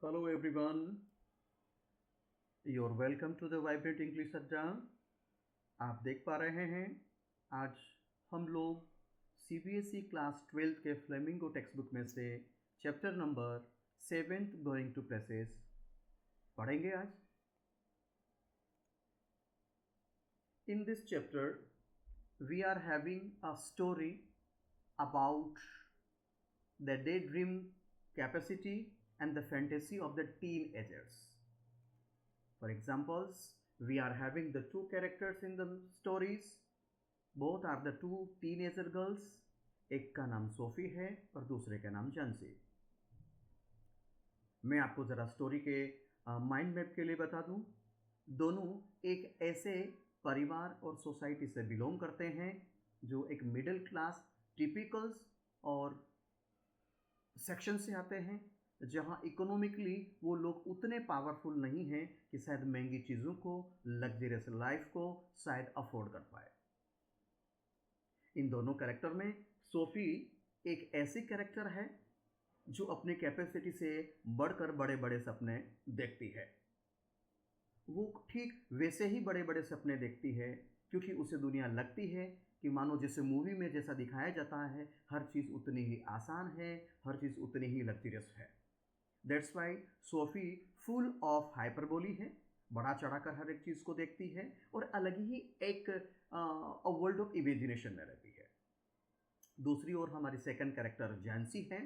Hello everyone, you're welcome to the Vibrant English अड्डा। आप देख पा रहे हैं आज हम लोग CBSE क्लास 12th के फ्लेमिंगो टेक्स्ट बुक में से chapter number 7th going to places पढ़ेंगे आज। In this chapter we are having a story about the daydream capacity and the fantasy of the teenagers. For examples, we are having the two characters in the stories. Both are the two teenager girls. एक का नाम Sophie है और दूसरे का नाम जानसी। मैं आपको ज़रा स्टोरी के माइंड मैप के लिए बता दूं। दोनों एक ऐसे परिवार और सोसाइटी से बिलोंग करते हैं जो एक मिडिल क्लास टिपिकल्स और सेक्शन से आते हैं, जहां इकोनॉमिकली वो लोग उतने पावरफुल नहीं हैं कि शायद महंगी चीज़ों को, लग्जरियस लाइफ को शायद अफोर्ड कर पाए। इन दोनों कैरेक्टर में सोफी एक ऐसी कैरेक्टर है जो अपनी कैपेसिटी से बढ़कर बड़े बड़े सपने देखती है। वो ठीक वैसे ही बड़े बड़े सपने देखती है क्योंकि उसे दुनिया लगती है कि मानो जैसे मूवी में जैसा दिखाया जाता है, हर चीज़ उतनी ही आसान है, हर चीज़ उतनी ही लग्जरियस है। That's why Sophie full of hyperbole है, बढ़ा चढ़ाकर हर एक चीज़ को देखती है और अलग ही एक वर्ल्ड ऑफ इमेजिनेशन में रहती है। दूसरी ओर हमारी सेकंड कैरेक्टर जैंसी है,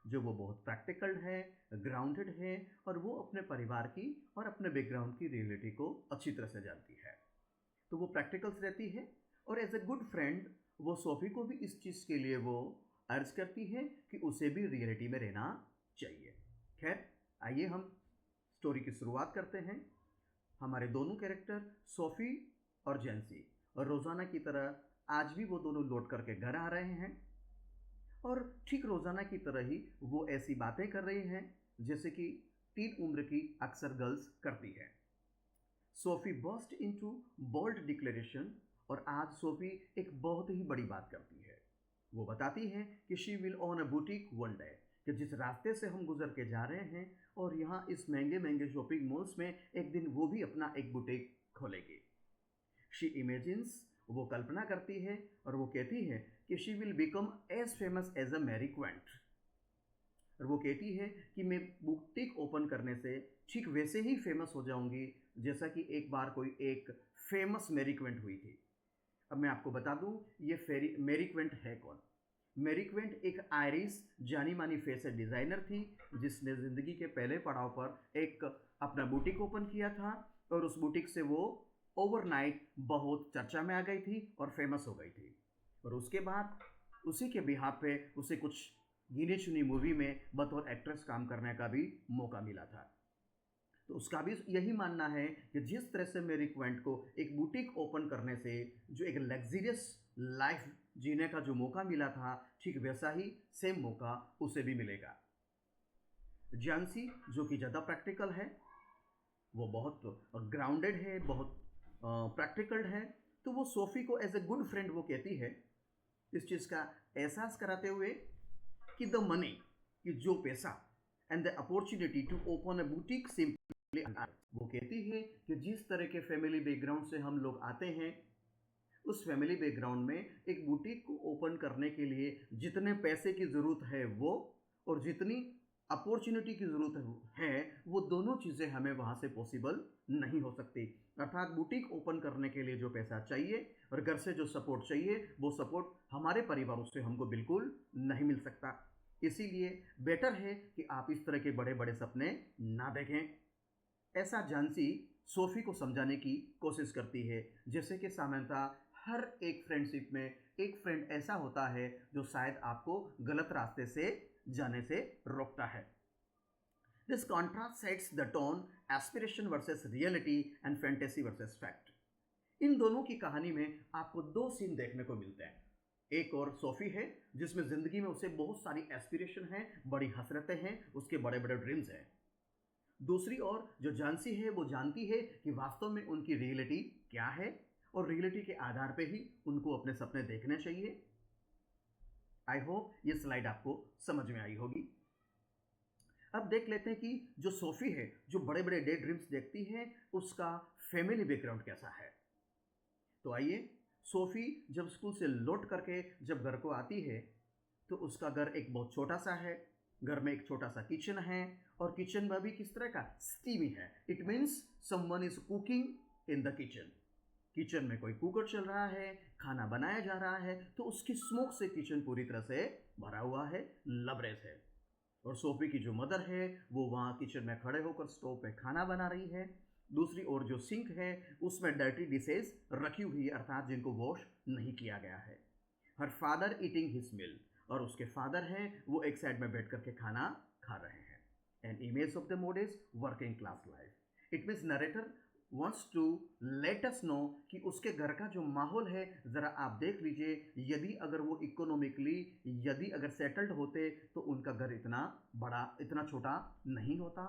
जो वो बहुत प्रैक्टिकल है, ग्राउंडेड है और वो अपने परिवार की और अपने बैकग्राउंड की रियलिटी को अच्छी तरह से जानती है। तो वो प्रैक्टिकल्स रहती है और एज ए गुड फ्रेंड वो सोफी को भी इस चीज़ के लिए वो अर्ज करती है कि उसे भी रियलिटी में रहना चाहिए। खैर, आइए हम स्टोरी की शुरुआत करते हैं। हमारे दोनों कैरेक्टर सोफी और जैंसी और रोज़ाना की तरह आज भी वो दोनों लौट करके घर आ रहे हैं और ठीक रोज़ाना की तरह ही वो ऐसी बातें कर रही हैं जैसे कि टीन उम्र की अक्सर गर्ल्स करती हैं। Sophie burst into bold declaration और आज सोफी एक बहुत ही बड़ी बात करती है। वो बताती है कि she will own a boutique one day, कि जिस रास्ते से हम गुजर के जा रहे हैं और यहाँ इस महंगे महंगे शॉपिंग मॉल्स में एक दिन वो भी अपना एक बुटीक खोलेगी। शी इमेजिन्स, वो कल्पना करती है और वो कहती है कि she will become as famous as a Mary Quant. और वो कहती है कि मैं बुटीक ओपन करने से ठीक वैसे ही फेमस हो जाऊंगी जैसा कि एक बार कोई एक फेमस मैरी क्वेंट हुई थी। अब मैं आपको बता दूं ये मैरी क्वेंट है कौन। मैरी क्वेंट एक आयरिश जानी मानी फैशन डिज़ाइनर थी जिसने ज़िंदगी के पहले पड़ाव पर एक अपना बुटीक ओपन किया था और उस बुटीक से वो ओवरनाइट बहुत चर्चा में आ गई थी और फेमस हो गई थी। और उसके बाद उसी के बिहाफ पे उसे कुछ गिनी चुनी मूवी में बतौर एक्ट्रेस काम करने का भी मौका मिला था। तो उसका भी यही मानना है कि जिस तरह से मैरी क्वेंट को एक बुटीक ओपन करने से जो एक लग्जरियस लाइफ जीने का जो मौका मिला था, ठीक वैसा ही सेम मौका उसे भी मिलेगा। जानसी जो कि ज़्यादा प्रैक्टिकल है, वो बहुत ग्राउंडेड है, बहुत प्रैक्टिकल है, तो वो सोफी को एज ए गुड फ्रेंड वो कहती है इस चीज़ का एहसास कराते हुए कि द मनी, कि जो पैसा and the opportunity to open a boutique simply, वो कहती है कि जिस तरह के फैमिली बैकग्राउंड से हम लोग आते हैं, उस फैमिली बैकग्राउंड में एक बुटीक को ओपन करने के लिए जितने पैसे की ज़रूरत है वो और जितनी अपॉर्चुनिटी की ज़रूरत है वो दोनों चीज़ें हमें वहाँ से पॉसिबल नहीं हो सकती। अर्थात बुटीक ओपन करने के लिए जो पैसा चाहिए और घर से जो सपोर्ट चाहिए वो सपोर्ट हमारे परिवारों से हमको बिल्कुल नहीं मिल सकता। इसीलिए बेटर है कि आप इस तरह के बड़े बड़े सपने ना देखें। ऐसा जानसी सोफी को समझाने की कोशिश करती है, जैसे कि सामान्यतः हर एक फ्रेंडशिप में एक फ्रेंड ऐसा होता है जो शायद आपको गलत रास्ते से जाने से रोकता है। This contrast sets the tone aspiration versus reality and fantasy versus fact. इन दोनों की कहानी में आपको दो सीन देखने को मिलते हैं। एक और सोफी है जिसमें ज़िंदगी में उसे बहुत सारी एस्पिरेशन हैं, बड़ी हसरतें हैं, उसके बड़े बड़े ड्रीम्स हैं। दूसरी ओर जो जानसी है वो जानती है कि वास्तव में उनकी रियलिटी क्या है और रियलिटी के आधार पे ही उनको अपने सपने देखने चाहिए। आई होप ये स्लाइड आपको समझ में आई होगी। अब देख लेते हैं कि जो सोफ़ी है, जो बड़े बड़े डे ड्रीम्स देखती है, उसका फैमिली बैकग्राउंड कैसा है। तो आइए, सोफ़ी जब स्कूल से लौट करके जब घर को आती है, तो उसका घर एक बहुत छोटा सा है। घर में एक छोटा सा किचन है और किचन में भी किस तरह का, स्टीमी है। It means someone is cooking in the kitchen. Kitchen में कोई कुकर चल रहा है, खाना बनाया जा रहा है, तो उसकी स्मोक से किचन पूरी तरह से भरा हुआ है, लबरेज है। और सोफ़ी की जो मदर है वो वहाँ किचन में खड़े होकर स्टोव पे खाना बना रही है। दूसरी ओर जो सिंक है उसमें डर्टी डिशेज रखी हुई है, अर्थात जिनको वॉश नहीं किया गया है। Her father eating his meal, और उसके फादर हैं वो एक साइड में बैठ करके खाना खा रहे हैं। An image of the mode is working class life. It means narrator wants to let us know कि उसके घर का जो माहौल है, ज़रा आप देख लीजिए, यदि अगर वो इकोनॉमिकली यदि अगर सेटल्ड होते तो उनका घर इतना बड़ा, इतना छोटा नहीं होता।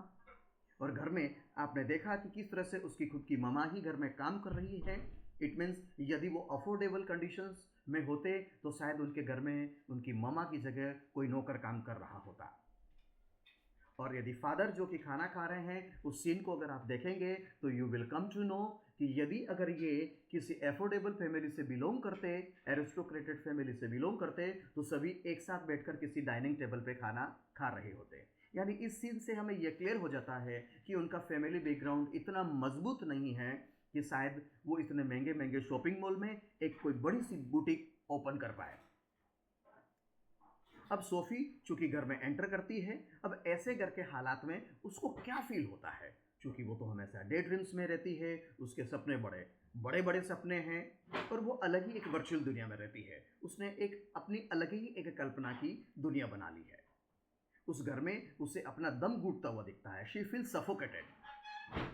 और घर में आपने देखा कि किस तरह से उसकी खुद की ममा ही घर में काम कर रही है। इट मीन्स यदि वो अफोर्डेबल कंडीशंस में होते तो शायद उनके घर में उनकी ममा की जगह कोई नौकर काम कर रहा होता। और यदि फादर जो कि खाना खा रहे हैं, उस सीन को अगर आप देखेंगे तो you will come to know कि यदि अगर ये किसी एफोर्डेबल फैमिली से बिलोंग करते, एरिस्टोक्रेटेड फैमिली से बिलोंग करते, तो सभी एक साथ बैठकर किसी डाइनिंग टेबल पे खाना खा रहे होते। यानी इस सीन से हमें यह क्लियर हो जाता है कि उनका फैमिली बैकग्राउंड इतना मजबूत नहीं है कि शायद वो इतने महंगे महंगे शॉपिंग मॉल में एक कोई बड़ी सी बुटीक ओपन कर पाए। अब सोफ़ी चूंकि घर में एंटर करती है, अब ऐसे घर के हालात में उसको क्या फील होता है, चूंकि वो तो हमेशा डे ड्रीम्स में रहती है, उसके सपने बड़े बड़े बड़े सपने हैं और वो अलग ही एक वर्चुअल दुनिया में रहती है। उसने एक अपनी अलग ही एक कल्पना की दुनिया बना ली है। उस घर में उसे अपना दम घुटता हुआ दिखता है। She feel suffocated.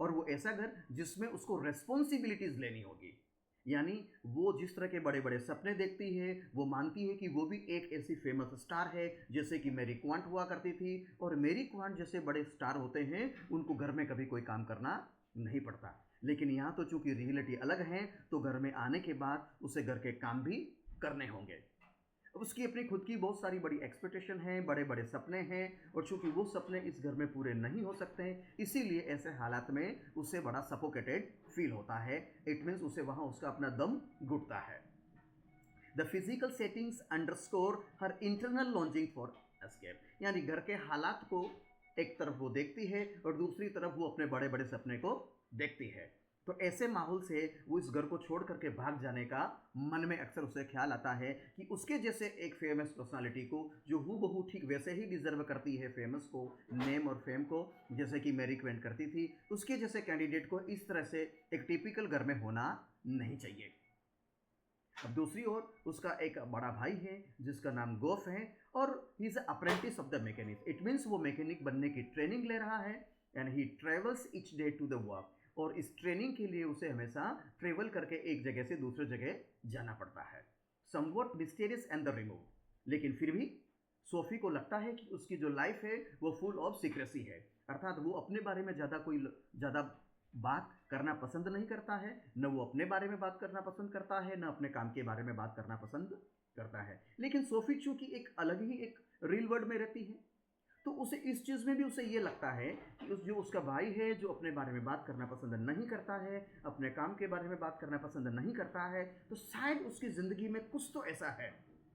और वो ऐसा घर जिसमें उसको रेस्पॉन्सिबिलिटीज लेनी होगी। यानी वो जिस तरह के बड़े बड़े सपने देखती है, वो मानती है कि वो भी एक ऐसी फेमस स्टार है जैसे कि मैरी क्वांट हुआ करती थी। और मैरी क्वांट जैसे बड़े स्टार होते हैं, उनको घर में कभी कोई काम करना नहीं पड़ता। लेकिन यहाँ तो चूंकि रियलिटी अलग है, तो घर में आने के बाद उसे घर के काम भी करने होंगे। उसकी अपनी खुद की बहुत सारी बड़ी एक्सपेक्टेशन है, बड़े बड़े सपने हैं, और चूंकि वो सपने इस घर में पूरे नहीं हो सकते हैं, इसीलिए ऐसे हालात में उसे बड़ा सफोकेटेड फील होता है। इट मीन्स उसे वहाँ उसका अपना दम घुटता है। The physical settings underscore her internal lodging for escape. यानी घर के हालात को एक तरफ वो देखती है और दूसरी तरफ वो अपने बड़े बड़े सपने को देखती है। तो ऐसे माहौल से वो इस घर को छोड़ करके भाग जाने का मन में अक्सर उसे ख्याल आता है कि उसके जैसे एक फेमस पर्सनालिटी को, जो हूबहू ठीक वैसे ही डिजर्व करती है फेमस को, नेम और फेम को, जैसे कि मैरी क्वेंट करती थी, उसके जैसे कैंडिडेट को इस तरह से एक टिपिकल घर में होना नहीं चाहिए। अब दूसरी ओर उसका एक बड़ा भाई है जिसका नाम गोफ है, और he is apprentice of the mechanic. It means वो मैकेनिक बनने की ट्रेनिंग ले रहा है, and he travels each day to the work. और इस ट्रेनिंग के लिए उसे हमेशा ट्रेवल करके एक जगह से दूसरे जगह जाना पड़ता है। Somewhat mysterious and the remove. लेकिन फिर भी सोफ़ी को लगता है कि उसकी जो लाइफ है वो फुल ऑफ सीक्रेसी है, अर्थात वो अपने बारे में ज़्यादा बात करना पसंद नहीं करता है। न वो अपने बारे में बात करना पसंद करता है, न अपने काम के बारे में बात करना पसंद करता है। लेकिन सोफ़ी चूंकि एक अलग ही एक रियल वर्ल्ड में रहती है, तो उसे इस चीज़ में भी उसे ये लगता है कि जो उसका भाई है, जो अपने बारे में बात करना पसंद नहीं करता है, अपने काम के बारे में बात करना पसंद नहीं करता है, तो शायद उसकी ज़िंदगी में कुछ तो ऐसा है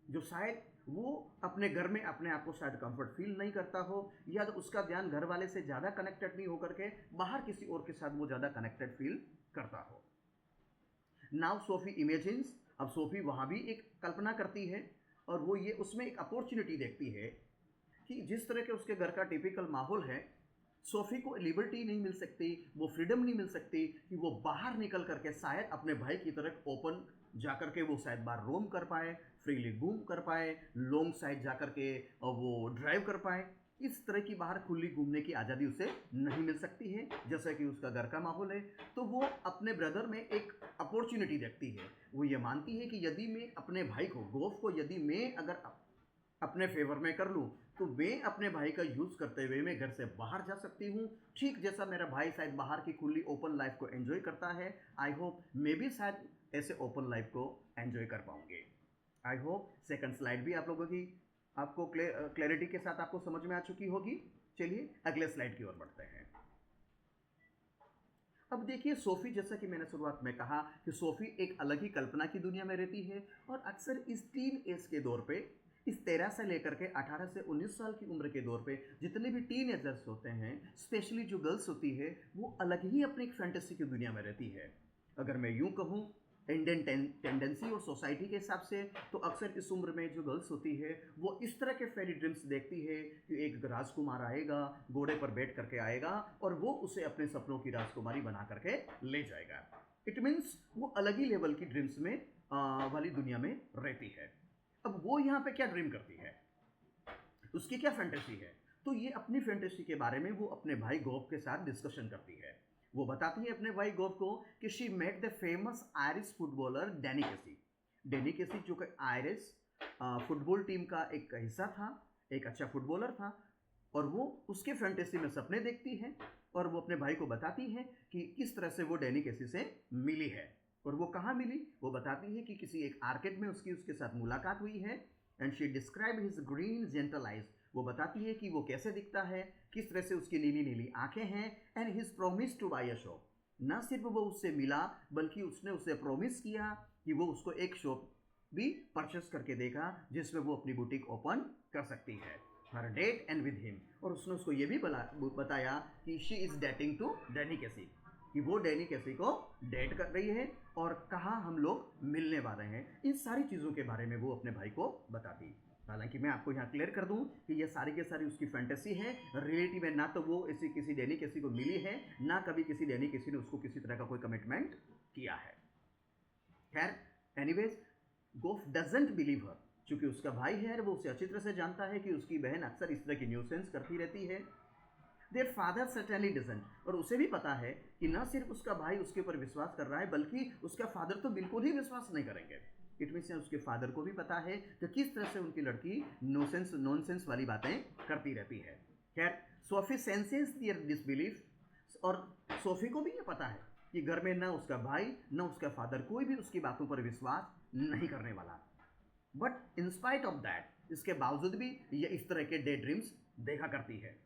जो शायद वो अपने घर में अपने आप को शायद कंफर्ट फील नहीं करता हो, या तो उसका ध्यान घर वाले से ज़्यादा कनेक्टेड नहीं होकर के बाहर किसी और के साथ वो ज़्यादा कनेक्टेड फील करता हो। Now SoFi imagines. अब सोफ़ी वहाँ भी एक कल्पना करती है, और वो ये उसमें एक अपॉर्चुनिटी देखती है कि जिस तरह के उसके घर का टिपिकल माहौल है, सोफ़ी को लिबर्टी नहीं मिल सकती, वो फ्रीडम नहीं मिल सकती कि वो बाहर निकल करके शायद अपने भाई की तरह ओपन जाकर के वो शायद बाहर रोम कर पाए, फ्रीली घूम कर पाए, लॉन्ग साइड जाकर के वो ड्राइव कर पाए। इस तरह की बाहर खुली घूमने की आज़ादी उसे नहीं मिल सकती है जैसा कि उसका घर का माहौल है। तो वो अपने ब्रदर में एक अपॉर्चुनिटी देखती है। वो ये मानती है कि यदि मैं अपने भाई को, गोफ को, यदि मैं अगर अपने फेवर में कर लूँ, तो मैं अपने भाई का यूज़ करते हुए मैं घर से बाहर जा सकती हूँ, ठीक जैसा मेरा भाई शायद बाहर की खुली ओपन लाइफ को एंजॉय करता है। आई होप मैं भी शायद ऐसे ओपन लाइफ को एंजॉय कर पाऊँगी। आई होप सेकंड स्लाइड भी आप लोगों की आपको क्लैरिटी के साथ आपको समझ में आ चुकी होगी। चलिए अगले स्लाइड की ओर बढ़ते हैं। अब देखिए सोफी, जैसा कि मैंने शुरुआत में कहा कि सोफी एक अलग ही कल्पना की दुनिया में रहती है और अक्सर इस टीन एज के दौर पे, इस 13 से लेकर के 18 से 19 साल की उम्र के दौर पे जितने भी टीन एजर्स होते हैं, स्पेशली जो गर्ल्स होती है, वो अलग ही अपनी एक फैंटेसी की दुनिया में रहती है। अगर मैं यूँ कहूँ इंडियन टेंडेंसी और सोसाइटी के हिसाब से, तो अक्सर इस उम्र में जो गर्ल्स होती है वो इस तरह के फेरी ड्रीम्स देखती है कि एक राजकुमार आएगा, घोड़े पर बैठ करके आएगा और वो उसे अपने सपनों की राजकुमारी बना करके ले जाएगा। इट मीन्स वो अलग ही लेवल की ड्रीम्स में वाली दुनिया में रहती है। अब वो यहाँ पे क्या ड्रीम करती है, उसकी क्या फैंटेसी है, तो ये अपनी फैंटेसी के बारे में वो अपने भाई गोब के साथ डिस्कशन करती है। वो बताती है अपने भाई गोब को कि she met the famous Irish footballer Danny Casey. Danny Casey जो कि आयरिश फुटबॉल टीम का एक हिस्सा था, एक अच्छा फुटबॉलर था, और वो उसके फैंटेसी में सपने देखती है और वो अपने भाई को बताती है कि किस तरह से वो डैनी केसी से मिली है। और वो कहाँ मिली, वो बताती है कि किसी एक आर्केड में उसके साथ मुलाकात हुई है। And she describe his green gentle eyes. वो बताती है कि वो कैसे दिखता है, किस तरह से उसकी नीली नीली आंखें हैं। And his promise to buy a shop. न सिर्फ वो उससे मिला, बल्कि उसने उसे प्रोमिस किया कि वो उसको एक शॉप भी परचेस करके देगा जिसमें वो अपनी बुटीक ओपन कर सकती है, her date and with him. और उसने उसको ये भी बताया कि she is dating to Danny Casey, कि वो डैनी केसी को डेट कर रही है और कहाँ हम लोग मिलने वाले हैं। इन सारी चीज़ों के बारे में वो अपने भाई को बताती। हालांकि मैं आपको यहाँ क्लियर कर दूं कि ये सारी के सारी उसकी फैंटेसी है। रियलिटी में ना तो वो ऐसी किसी डैनी केसी को मिली है, ना कभी किसी डैनी केसी ने उसको किसी तरह का कोई कमिटमेंट किया है। खैर एनीवेज, गोफ डजंट बिलीव हर। चूंकि उसका भाई है, वो उसे अच्छी तरह से जानता है कि उसकी बहन अक्सर इस तरह की न्यूसेंस करती रहती है। Their father certainly doesn't. और उसे भी पता है कि न सिर्फ उसका भाई उसके ऊपर विश्वास कर रहा है, बल्कि उसका फादर तो बिल्कुल ही विश्वास नहीं करेंगे। इट मीन्स उसके फादर को भी पता है कि किस तरह से उनकी लड़की नॉनसेंस वाली बातें करती रहती है। खैर सोफी सेंसेस दियर डिसबिलीफ। और सोफी को भी ये पता है कि घर में न उसका भाई न उसका फादर कोई भी उसकी बातों पर विश्वास नहीं करने वाला। But in spite of that, इसके बावजूद भी ये इस तरह के डे ड्रीम्स देखा करती है।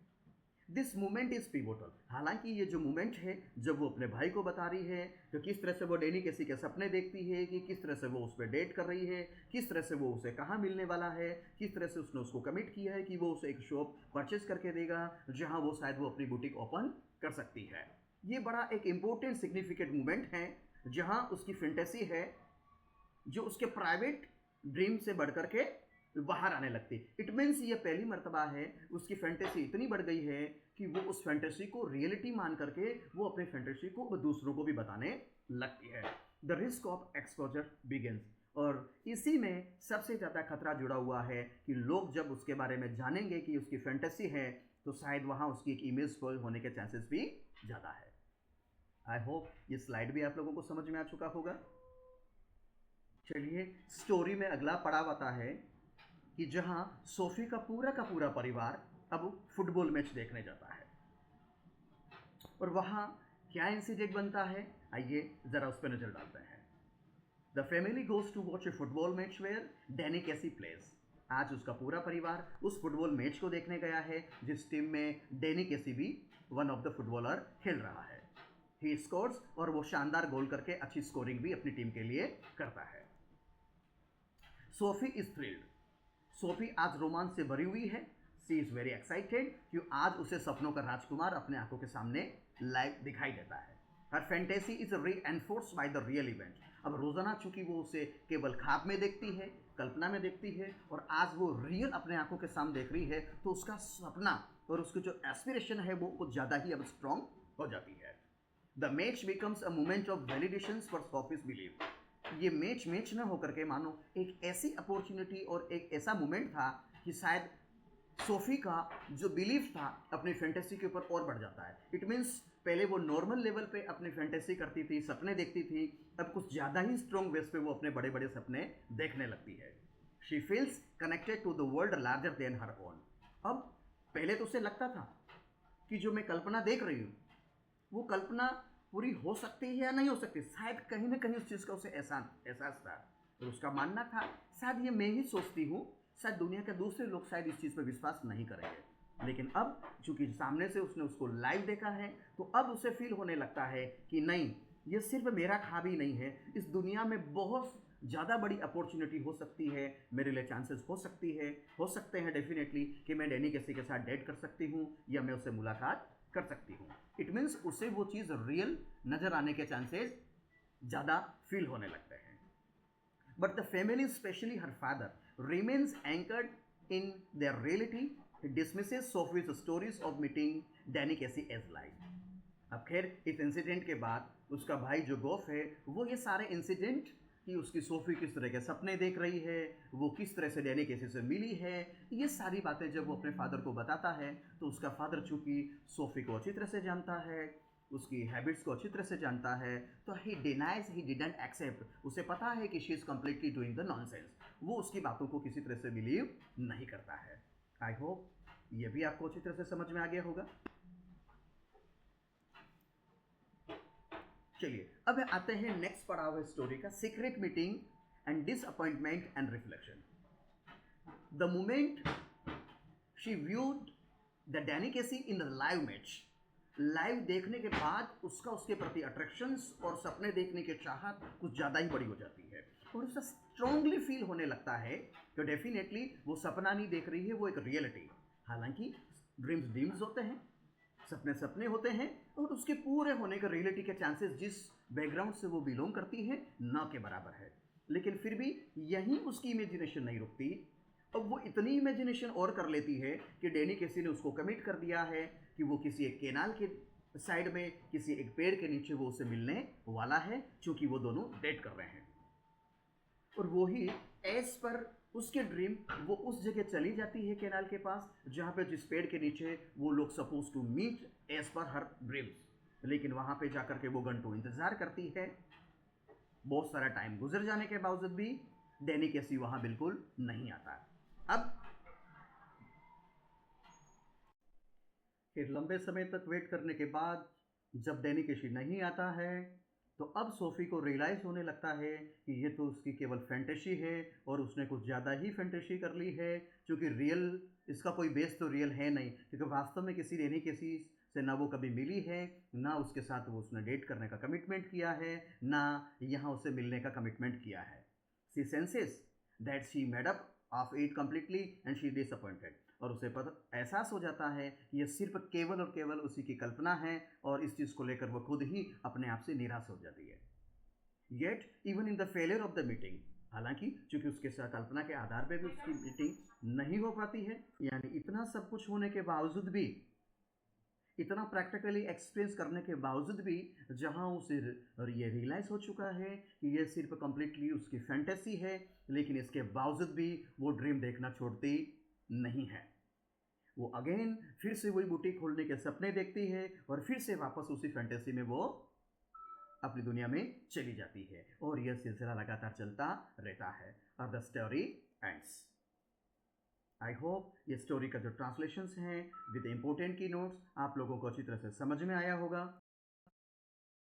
This moment is pivotal. हालांकि ये जो मोमेंट है जब वो अपने भाई को बता रही है कि किस तरह से वो डैनी केसी के सपने देखती है, कि किस तरह से वो उस पर डेट कर रही है, किस तरह से वो उसे कहाँ मिलने वाला है, किस तरह से उसने उसको कमिट किया है कि वो उसे एक शॉप परचेज करके देगा जहाँ वो शायद वो अपनी बुटीक ओपन कर सकती है। ये बड़ा एक इम्पोर्टेंट सिग्निफिकेंट मोमेंट है जहाँ उसकी फैंटेसी है जो उसके प्राइवेट ड्रीम से बढ़ करके बाहर आने लगती। इट मीन्स ये पहली मर्तबा है उसकी फैंटेसी इतनी बढ़ गई है कि वो उस फैंटेसी को रियलिटी मान करके वो अपनी फैंटेसी को दूसरों को भी बताने लगती है। The risk of exposure begins. और इसी में सबसे ज़्यादा खतरा जुड़ा हुआ है कि लोग जब उसके बारे में जानेंगे कि उसकी फैंटेसी है, तो शायद वहाँ उसकी एक इमेज स्पॉइल होने के चांसेस भी ज़्यादा है। आई होप ये स्लाइड भी आप लोगों को समझ में आ चुका होगा। चलिए स्टोरी में अगला पड़ाव आता है कि जहां सोफी का पूरा परिवार अब फुटबॉल मैच देखने जाता है। और वहां क्या इंसिडेंट बनता है, आइए जरा उस पर नजर डालते हैं। The family goes to watch a football match where Danny Casey plays. आज उसका पूरा परिवार उस फुटबॉल मैच को देखने गया है जिस टीम में डैनी केसी भी वन ऑफ द फुटबॉलर खेल रहा है। ही स्कोर्स, और वो शानदार गोल करके अच्छी स्कोरिंग भी अपनी टीम के लिए करता है। Sophie is thrilled. सोफी आज रोमांच से भरी हुई है। सी इज वेरी एक्साइटेड कि आज उसे सपनों का राजकुमार अपने आंखों के सामने लाइव दिखाई देता है। Her fantasy is reinforced by the real event. अब रोजाना चूंकि वो उसे केवल ख्वाब में देखती है, कल्पना में देखती है, और आज वो रियल अपने आंखों के सामने देख रही है, तो उसका सपना और उसकी जो एस्पिरेशन है वो कुछ ज़्यादा ही अब स्ट्रॉन्ग हो जाती है। The match becomes a moment of validation for Sophie's believe. ये मैच ना होकर के मानो एक ऐसी अपॉर्चुनिटी और एक ऐसा मोमेंट था कि शायद सोफी का जो बिलीफ था अपनी फैंटेसी के ऊपर और बढ़ जाता है। इट मीन्स पहले वो नॉर्मल लेवल पे अपनी फैंटेसी करती थी, सपने देखती थी, अब कुछ ज़्यादा ही स्ट्रॉन्ग बेस पे वो अपने बड़े बड़े सपने देखने लगती है। She feels connected to the world larger than her own. अब पहले तो उसे लगता था कि जो मैं कल्पना देख रही हूँ वो कल्पना पूरी हो सकती है या नहीं हो सकती, शायद कहीं ना कहीं उस चीज़ का उसे एहसास था। और उसका मानना था शायद ये मैं ही सोचती हूँ, शायद दुनिया के दूसरे लोग शायद इस चीज़ पर विश्वास नहीं करेंगे। लेकिन अब चूंकि सामने से उसने उसको लाइव देखा है, तो अब उसे फील होने लगता है कि नहीं, ये सिर्फ मेरा ख्वाब ही नहीं है, इस दुनिया में बहुत ज़्यादा बड़ी अपॉर्चुनिटी हो सकती है, मेरे लिए चांसेस हो सकते हैं डेफिनेटली कि मैं डैनी कैसी के साथ डेट कर सकती हूँ या मैं उससे मुलाकात कर सकती हूँ। इट मीन्स उसे वो चीज़ रियल नज़र आने के चांसेस ज़्यादा फील होने लगते हैं। But the family, specially her father, remains anchored in their reality. He dismisses Sophie's stories of meeting Danny Casey as lies. अब खैर इस इंसिडेंट के बाद उसका भाई जो गोफ है, वो ये सारे इंसिडेंट कि उसकी सोफी किस तरह के सपने देख रही है, वो किस तरह से डैनी कैसी से मिली है, ये सारी बातें जब वो अपने फादर को बताता है, तो उसका फादर चूंकि सोफी को अच्छी तरह से जानता है, उसकी हैबिट्स को अच्छी तरह से जानता है, तो ही डिनाइज, ही डिडंट एक्सेप्ट, उसे पता है कि she is completely doing the nonsense, वो उसकी बातों को किसी तरह से बिलीव नहीं करता है। आई होप ये भी आपको अच्छी तरह से समझ में आ गया होगा। चलिए अब आते हैं नेक्स्ट पड़ाव है स्टोरी का, secret meeting and disappointment and reflection. The moment she viewed the Danny Casey in the live match, live देखने के बाद उसका उसके प्रति अट्रैक्शंस और सपने देखने की चाहत कुछ ज़्यादा ही बड़ी हो जाती है और उसे स्ट्रांगली फील होने लगता है कि डेफिनेटली वो सपना नहीं देख रही है, वो एक रियलिटी। हालांकि ड्रीम्स ड्रीम्स होते हैं, सपने सपने होते हैं, और उसके पूरे होने के रियलिटी के चांसेस जिस बैकग्राउंड से वो बिलोंग करती है न के बराबर है। लेकिन फिर भी यहीं उसकी इमेजिनेशन नहीं रुकती। अब वो इतनी इमेजिनेशन और कर लेती है कि डैनी केसी ने उसको कमिट कर दिया है कि वो किसी एक केनाल के साइड में किसी एक पेड़ के नीचे वो उससे मिलने वाला है, क्योंकि वो दोनों डेट कर रहे हैं। और वो ही एज पर उसके ड्रीम वो उस जगह चली जाती है केनाल के पास, जहाँ पे जिस पेड़ के नीचे वो लोग suppose to meat as per her dreams. लेकिन वहाँ पे जाकर के वो घंटों इंतज़ार करती है। बहुत सारा टाइम गुजर जाने के बावजूद भी डैनी केसी वहाँ बिल्कुल नहीं आता। अब फिर लंबे समय तक वेट करने के बाद जब डैनी केसी नहीं आता है, तो अब सोफ़ी को रियलाइज़ होने लगता है कि ये तो उसकी केवल फैंटेसी है और उसने कुछ ज़्यादा ही फैंटेसी कर ली है, क्योंकि रियल इसका कोई बेस तो रियल है नहीं, क्योंकि वास्तव में किसी डैनी केसी से ना वो कभी मिली है, ना उसके साथ वो उसने डेट करने का कमिटमेंट किया है, ना यहाँ उसे मिलने का कमिटमेंट किया है। She senses that she made up of it completely and she disappointed, और उसे पता एहसास हो जाता है कि यह सिर्फ केवल और केवल उसी की कल्पना है, और इस चीज़ को लेकर वह खुद ही अपने आप से निराश हो जाती है। Yet even in the failure of the meeting, हालांकि चूंकि उसके साथ कल्पना के आधार पर भी उसकी मीटिंग नहीं हो पाती है, यानी इतना सब कुछ होने के बावजूद भी, इतना प्रैक्टिकली एक्सपीरियंस करने के बावजूद भी, जहां उसे ये रियलाइज़ हो चुका है कि ये सिर्फ कम्प्लीटली उसकी फैंटेसी है, लेकिन इसके बावजूद भी वो ड्रीम देखना छोड़ती नहीं है। वो अगेन फिर से वही बुटीक खोलने के सपने देखती है और फिर से वापस उसी फैंटेसी में वो अपनी दुनिया में चली जाती है, और यह सिलसिला लगातार चलता रहता है और the story ends. I hope ये स्टोरी का जो ट्रांसलेशंस हैं विद इम्पोर्टेंट की नोट्स आप लोगों को अच्छी तरह से समझ में आया होगा।